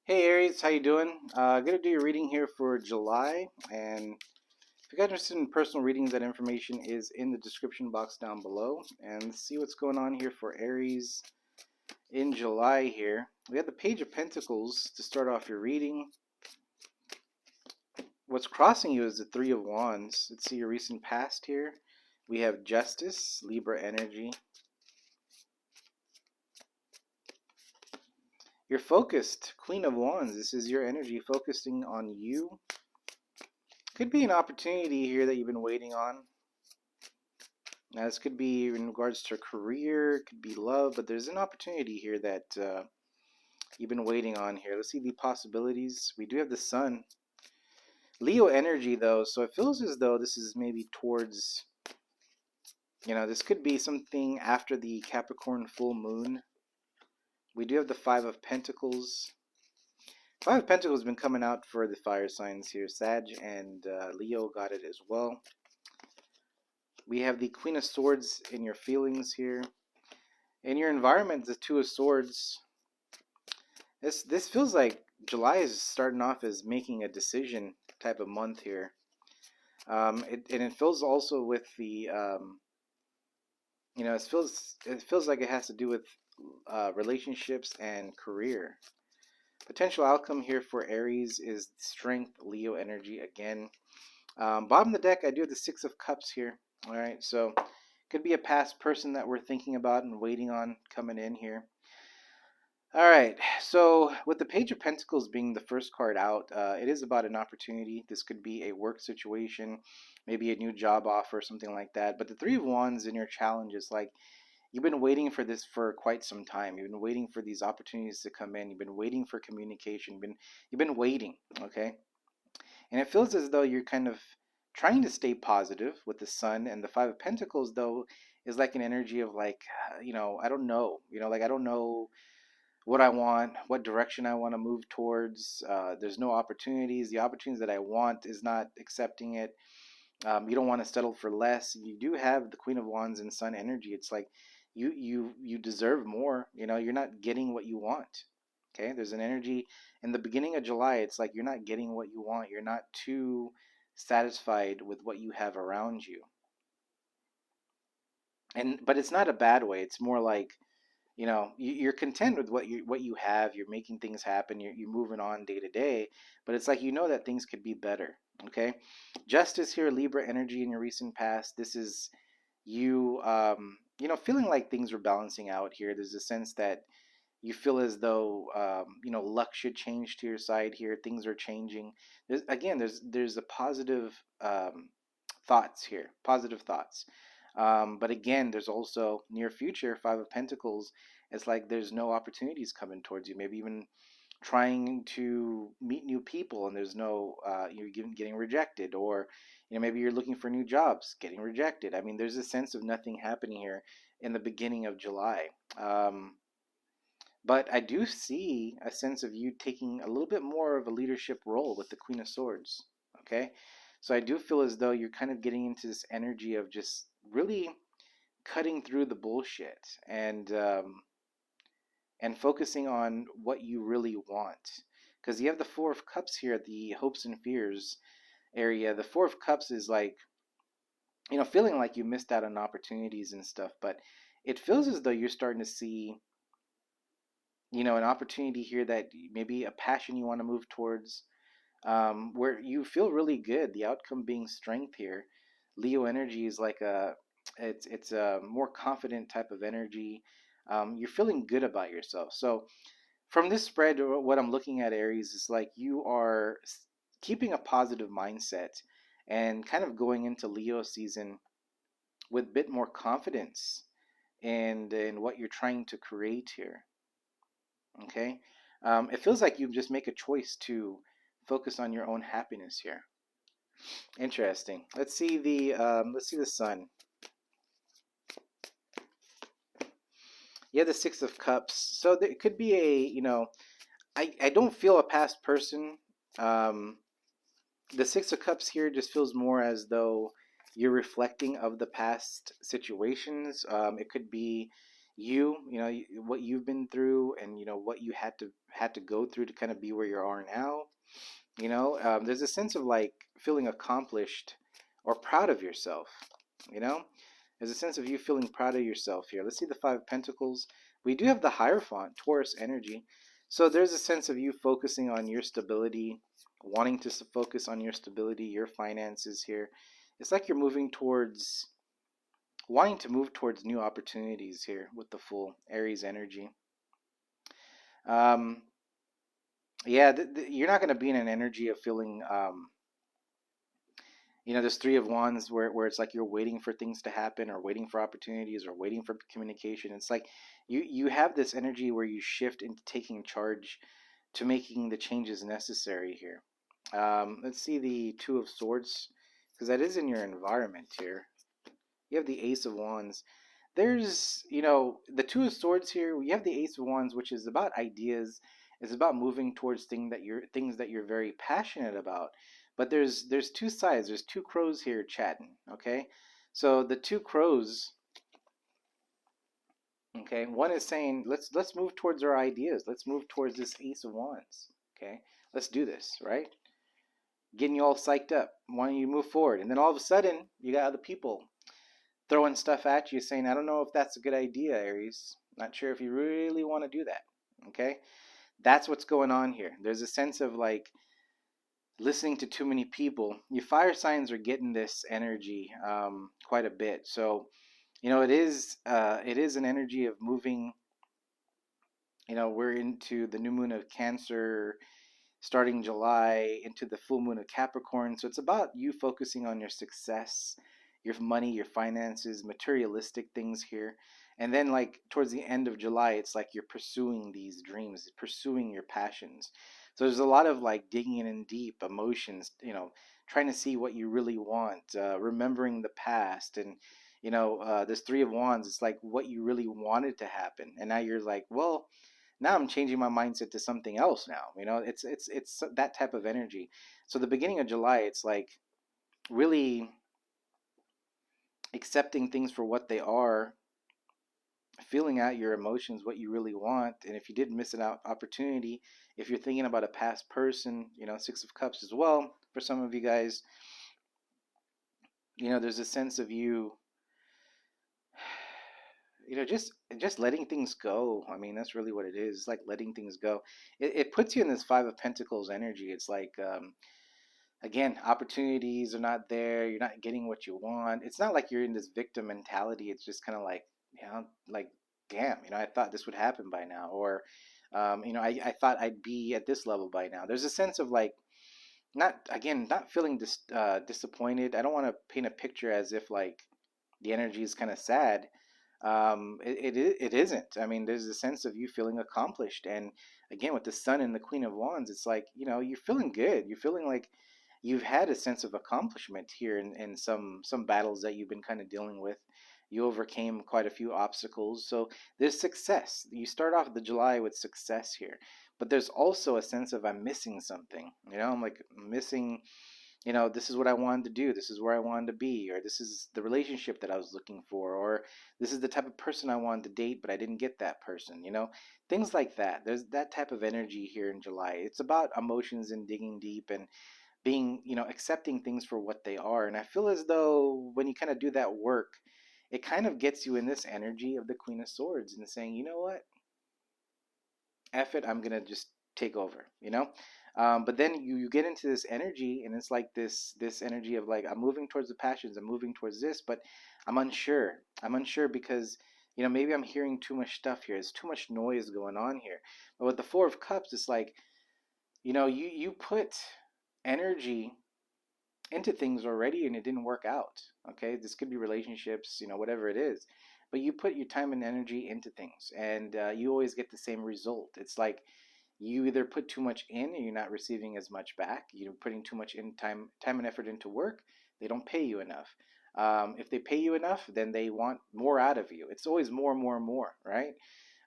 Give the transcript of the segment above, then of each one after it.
Hey Aries, how you doing? Gonna do your reading here for July, and if you're interested in personal readings, that information is in the description box down below. And let's see what's going on here for Aries in July here. We have the Page of Pentacles to start off your reading. What's crossing you is the Three of Wands. Let's see your recent past here. We have Justice, Libra energy. You're focused, Queen of Wands. This is your energy focusing on you. Could be an opportunity here that you've been waiting on. Now, this could be in regards to career, it could be love, but there's an opportunity here that you've been waiting on here. Let's see the possibilities. We do have the Sun. Leo energy, though, so it feels as though this is maybe towards, this could be something after the Capricorn full moon. We do have the Five of Pentacles. Five of Pentacles has been coming out for the fire signs here. Sag and Leo got it as well. We have the Queen of Swords in your feelings here. In your environment, the Two of Swords. This feels like July is starting off as making a decision type of month here. And it feels also with the it feels like it has to do with relationships and career. Potential outcome here for Aries is strength, Leo energy again. Bottom of the deck, I do have the Six of Cups here. All right, so could be a past person that we're thinking about and waiting on coming in here. All right, so with the Page of Pentacles being the first card out, it is about an opportunity. This could be a work situation, maybe a new job offer, something like that. But the Three of Wands in your challenge is like you've been waiting for this for quite some time. You've been waiting for these opportunities to come in. You've been waiting for communication. You've been waiting, okay? And it feels as though you're kind of trying to stay positive with the Sun, and the Five of Pentacles though is like an energy of like, I don't know, like I don't know what I want, what direction I want to move towards. There's no opportunities. The opportunities that I want is not accepting it. You don't want to settle for less. You do have the Queen of Wands and Sun energy. It's like you deserve more. You're not getting what you want. Okay, there's an energy in the beginning of July. It's like you're not getting what you want. You're not too satisfied with what you have around you. But it's not a bad way. It's more like you're content with what you have. You're making things happen. You're moving on day to day, but it's like that things could be better. Okay, Justice here, Libra energy in your recent past. This is you feeling like things are balancing out here. There's a sense that you feel as though luck should change to your side here. Things are changing. There's a positive thoughts here, positive thoughts. But again, there's also near future, Five of Pentacles. It's like there's no opportunities coming towards you. Maybe even trying to meet new people, and there's no you're getting rejected, or maybe you're looking for new jobs, getting rejected. I mean, there's a sense of nothing happening here in the beginning of July. But I do see a sense of you taking a little bit more of a leadership role with the Queen of Swords. Okay, so I do feel as though you're kind of getting into this energy of just really cutting through the bullshit and focusing on what you really want. Because you have the Four of Cups here at the hopes and fears area. The Four of Cups is like, feeling like you missed out on opportunities and stuff, but it feels as though you're starting to see, an opportunity here that maybe a passion you want to move towards, where you feel really good. The outcome being strength here. Leo energy is like it's a more confident type of energy. You're feeling good about yourself. So from this spread, what I'm looking at, Aries, is like you are keeping a positive mindset and kind of going into Leo season with a bit more confidence and in what you're trying to create here. Okay, it feels like you just make a choice to focus on your own happiness here. Interesting. Let's see the Sun. Yeah, the Six of Cups. So there could be I don't feel a past person. Um, the Six of Cups here just feels more as though you're reflecting of the past situations. It could be, what you've been through, and what you had to go through to kind of be where you are now. There's a sense of like feeling accomplished or proud of yourself. You know, there's a sense of you feeling proud of yourself here. Let's see the Five of Pentacles. We do have the Hierophant, Taurus energy. So there's a sense of you focusing on your stability, wanting to focus on your stability, your finances here. It's like you're moving towards, wanting to move towards new opportunities here with the full Aries energy. Um, yeah, you're not going to be in an energy of feeling there's Three of Wands where it's like you're waiting for things to happen, or waiting for opportunities, or waiting for communication. It's like you have this energy where you shift into taking charge to making the changes necessary here. Let's see the Two of Swords, because that is in your environment here. You have the Ace of Wands. There's, the Two of Swords here. You have the Ace of Wands, which is about ideas. It's about moving towards things that you're very passionate about. But there's two sides. There's two crows here chatting. Okay, so the two crows. Okay, one is saying let's move towards our ideas. Let's move towards this Ace of Wands. Okay, let's do this, right? Getting you all psyched up, wanting you to move forward, and then all of a sudden you got other people throwing stuff at you saying, I don't know if that's a good idea, Aries. Not sure if you really want to do that. Okay? That's what's going on here. There's a sense of like listening to too many people. Your fire signs are getting this energy quite a bit. So, it is an energy of moving. We're into the new moon of Cancer starting July into the full moon of Capricorn. So it's about you focusing on your success, your money, your finances, materialistic things here. And then, like, towards the end of July, it's like you're pursuing these dreams, pursuing your passions. So there's a lot of like digging in deep emotions, trying to see what you really want, remembering the past. And, this Three of Wands, it's like what you really wanted to happen. And now you're like, well, now I'm changing my mindset to something else now. It's that type of energy. So the beginning of July, it's like really accepting things for what they are, feeling out your emotions, what you really want. And if you did miss an opportunity, if you're thinking about a past person, Six of Cups as well for some of you guys, there's a sense of you, just letting things go. I mean, that's really what it is. It's like letting things go. It puts you in this Five of Pentacles energy. It's like, again, opportunities are not there. You're not getting what you want. It's not like you're in this victim mentality. It's just kind of like, like, damn, I thought this would happen by now. Or, I thought I'd be at this level by now. There's a sense of like, not feeling disappointed. I don't want to paint a picture as if like the energy is kind of sad. It isn't. I mean, there's a sense of you feeling accomplished. And again, with the Sun and the Queen of Wands, it's like, you're feeling good. You're feeling like you've had a sense of accomplishment here in some battles that you've been kind of dealing with. You overcame quite a few obstacles. So there's success. You start off the July with success here. But there's also a sense of I'm missing something. I'm like missing, this is what I wanted to do, this is where I wanted to be, or this is the relationship that I was looking for, or this is the type of person I wanted to date, but I didn't get that person, things like that. There's that type of energy here in July. It's about emotions and digging deep and being, accepting things for what they are. And I feel as though when you kind of do that work, it kind of gets you in this energy of the Queen of Swords and saying, you know what, F it, I'm gonna just take over. But then you get into this energy, and it's like this energy of like, I'm moving towards the passions, I'm moving towards this, but I'm unsure because maybe I'm hearing too much stuff here. There's too much noise going on here. But with the Four of Cups, it's like, you put energy into things already and it didn't work out. Okay, this could be relationships, whatever it is, but you put your time and energy into things, and you always get the same result. It's like you either put too much in and you're not receiving as much back. You're putting too much in time and effort into work. They don't pay you enough. If they pay you enough, then they want more out of you. It's always more and more and more, right?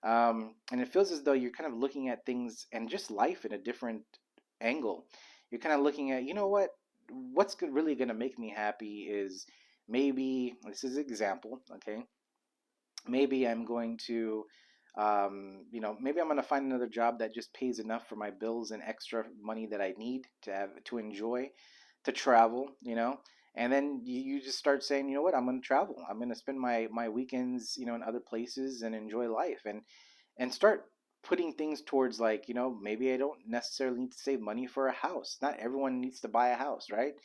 And it feels as though you're kind of looking at things and just life in a different angle. You're kind of looking at, what's really going to make me happy is maybe, this is an example, okay? Maybe I'm going to, maybe I'm going to find another job that just pays enough for my bills and extra money that I need to have to enjoy, to travel, and then you just start saying, you know what, I'm going to travel. I'm going to spend my weekends, in other places and enjoy life, and start putting things towards, like, maybe I don't necessarily need to save money for a house. Not everyone needs to buy a house, right?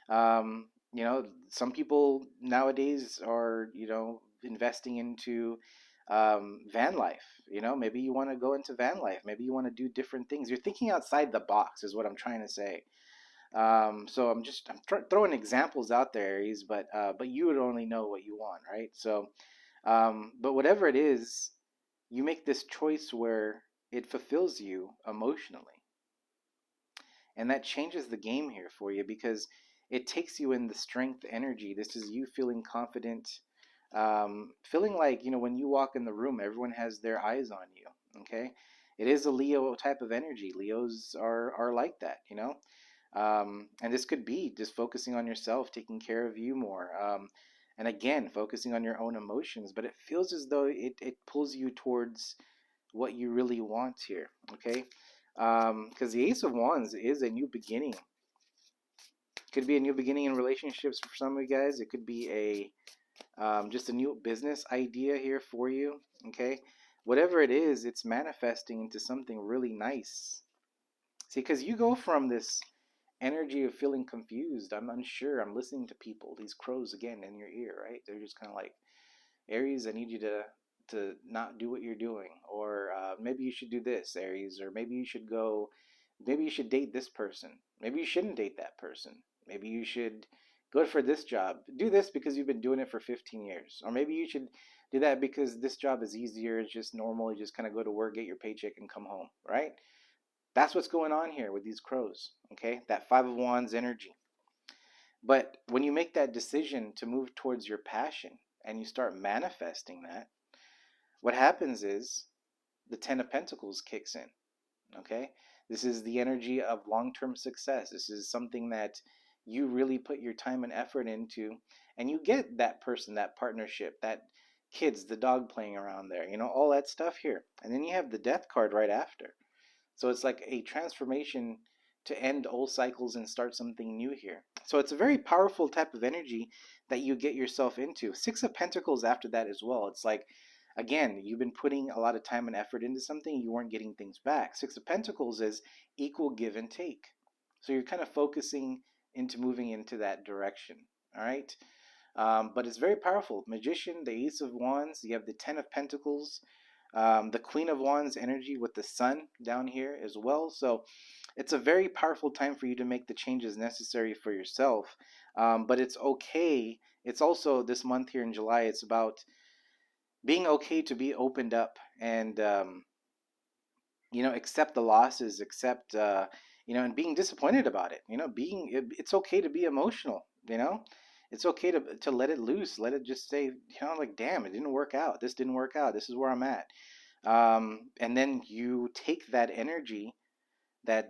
Some people nowadays are, investing into van life. Maybe you want to go into van life. Maybe you want to do different things. You're thinking outside the box, is what I'm trying to say. So I'm throwing examples out there, Aries, but you would only know what you want, right? So, but whatever it is, you make this choice where it fulfills you emotionally. And that changes the game here for you, because it takes you in the strength energy. This is you feeling confident, feeling like, when you walk in the room, everyone has their eyes on you. Okay. It is a Leo type of energy. Leos are like that, and this could be just focusing on yourself, taking care of you more. And again, focusing on your own emotions, but it feels as though it pulls you towards what you really want here. Okay. Because the Ace of Wands is a new beginning. Could be a new beginning in relationships for some of you guys. It could be just a new business idea here for you. Okay, whatever it is, it's manifesting into something really nice. See, because you go from this energy of feeling confused, I'm unsure, I'm listening to people, these crows again in your ear, right? They're just kind of like, Aries, I need you to not do what you're doing, or maybe you should do this, Aries, or maybe you should go, maybe you should date this person, maybe you shouldn't date that person, maybe you should go for this job, do this because you've been doing it for 15 years, or maybe you should do that because this job is easier, it's just normal, you just kind of go to work, get your paycheck, and come home, right? That's what's going on here with these crows, okay? That Five of Wands energy. But when you make that decision to move towards your passion and you start manifesting that, what happens is the Ten of Pentacles kicks in. Okay? This is the energy of long term success. This is something that you really put your time and effort into, and you get that person, that partnership, that kids, the dog playing around there, all that stuff here. And then you have the Death card right after. So it's like a transformation to end old cycles and start something new here. So it's a very powerful type of energy that you get yourself into. Six of Pentacles after that as well. It's like, again, you've been putting a lot of time and effort into something, you weren't getting things back. Six of Pentacles is equal give and take. So you're kind of focusing into moving into that direction. All right. But it's very powerful. Magician, the Ace of Wands, you have the Ten of Pentacles, the Queen of Wands energy with the Sun down here as well. So it's a very powerful time for you to make the changes necessary for yourself. But it's okay. It's also this month here in July, it's about being okay to be opened up and, accept the losses, accept, and being disappointed about it. It's okay to be emotional. It's okay to let it loose, let it just say, like, damn, it didn't work out. This didn't work out. This is where I'm at. And then you take that energy, that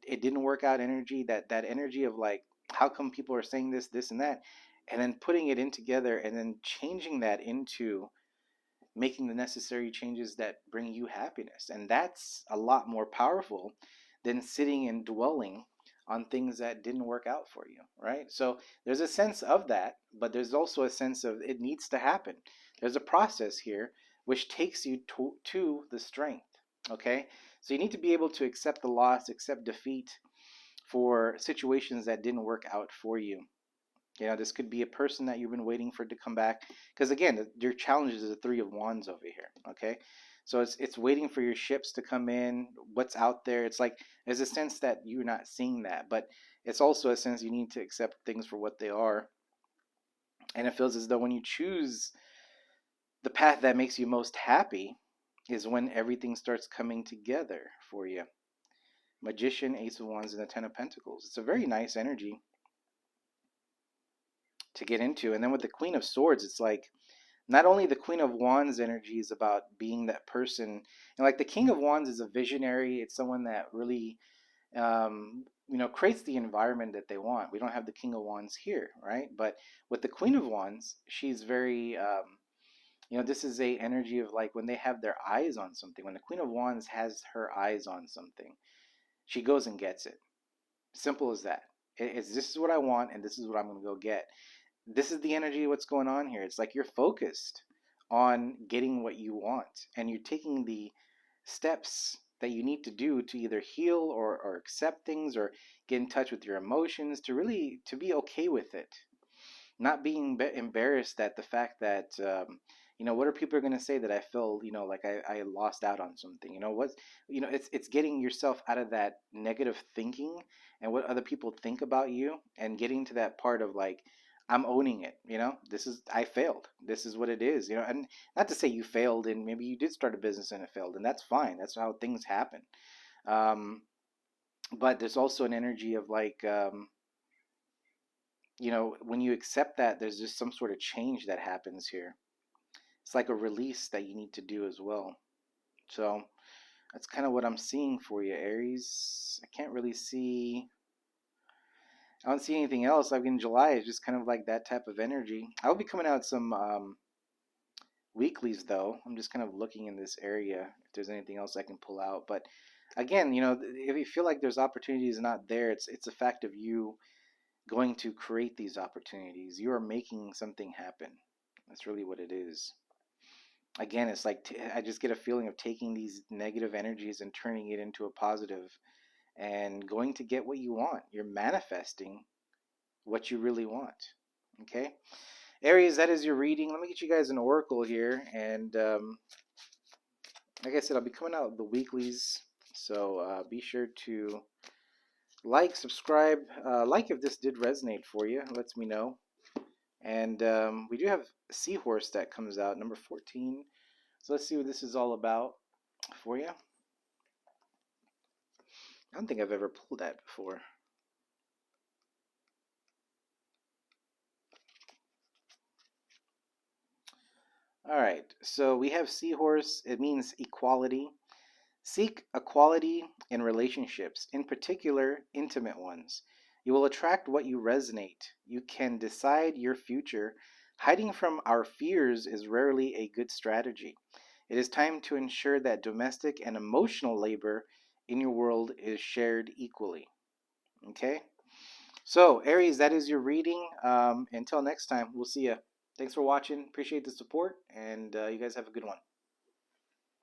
it didn't work out energy, that energy of like, how come people are saying this and that, and then putting it in together and then changing that into making the necessary changes that bring you happiness. And that's a lot more powerful than sitting and dwelling on things that didn't work out for you, right? So there's a sense of that, but there's also a sense of it needs to happen. There's a process here which takes you to the strength, okay? So you need to be able to accept the loss, accept defeat for situations that didn't work out for you. This could be a person that you've been waiting for to come back. Because again, your challenge is the Three of Wands over here. Okay, so it's waiting for your ships to come in. What's out there? It's like there's a sense that you're not seeing that, but it's also a sense you need to accept things for what they are. And it feels as though when you choose the path that makes you most happy, is when everything starts coming together for you. Magician, Ace of Wands, and the Ten of Pentacles. It's a very nice energy to get into. And then with the Queen of Swords, it's like not only the Queen of Wands energy is about being that person, and like the King of Wands is a visionary. It's someone that really, creates the environment that they want. We don't have the King of Wands here, right? But with the Queen of Wands, she's very You know, this is a energy of like when they have their eyes on something. When the Queen of Wands has her eyes on something, she goes and gets it. Simple as that. It's this is what I want, and this is what I'm going to go get. This is the energy of what's going on here. It's like you're focused on getting what you want, and you're taking the steps that you need to do to either heal or accept things or get in touch with your emotions to really to be okay with it, not being embarrassed at the fact that you know, what are people going to say that I feel, you know, like I lost out on something, you know, what's, you know, it's getting yourself out of that negative thinking and what other people think about you, and getting to that part of like, I'm owning it, you know, this is, I failed, this is what it is, you know. And not to say you failed and maybe you did start a business and it failed, and that's fine, that's how things happen. um, but there's also an energy of like, you know, when you accept that, there's just some sort of change that happens here. It's like a release that you need to do as well. So that's kind of what I'm seeing for you, Aries. I can't really see, I don't see anything else. Like in July, it's just kind of like that type of energy. I'll be coming out some weeklies though. I'm just kind of looking in this area if there's anything else I can pull out. But again, you know, if you feel like there's opportunities not there, it's a fact of you going to create these opportunities. You are making something happen. That's really what it is. Again, it's like I just get a feeling of taking these negative energies and turning it into a positive and going to get what you want. You're manifesting what you really want. Okay, Aries, that is your reading. Let me get you guys an oracle here, and like I said, I'll be coming out with the weeklies, so be sure to like, subscribe, like if this did resonate for you. It lets me know. And we do have Seahorse that comes out, number 14. So let's see what this is all about for you. I don't think I've ever pulled that before. All right, so we have Seahorse. It means equality. Seek equality in relationships, in particular, intimate ones. You will attract what you resonate. You can decide your future. Hiding from our fears is rarely a good strategy. It is time to ensure that domestic and emotional labor in your world is shared equally. Okay? So, Aries, that is your reading. Until next time, we'll see you. Thanks for watching. Appreciate the support, and you guys have a good one.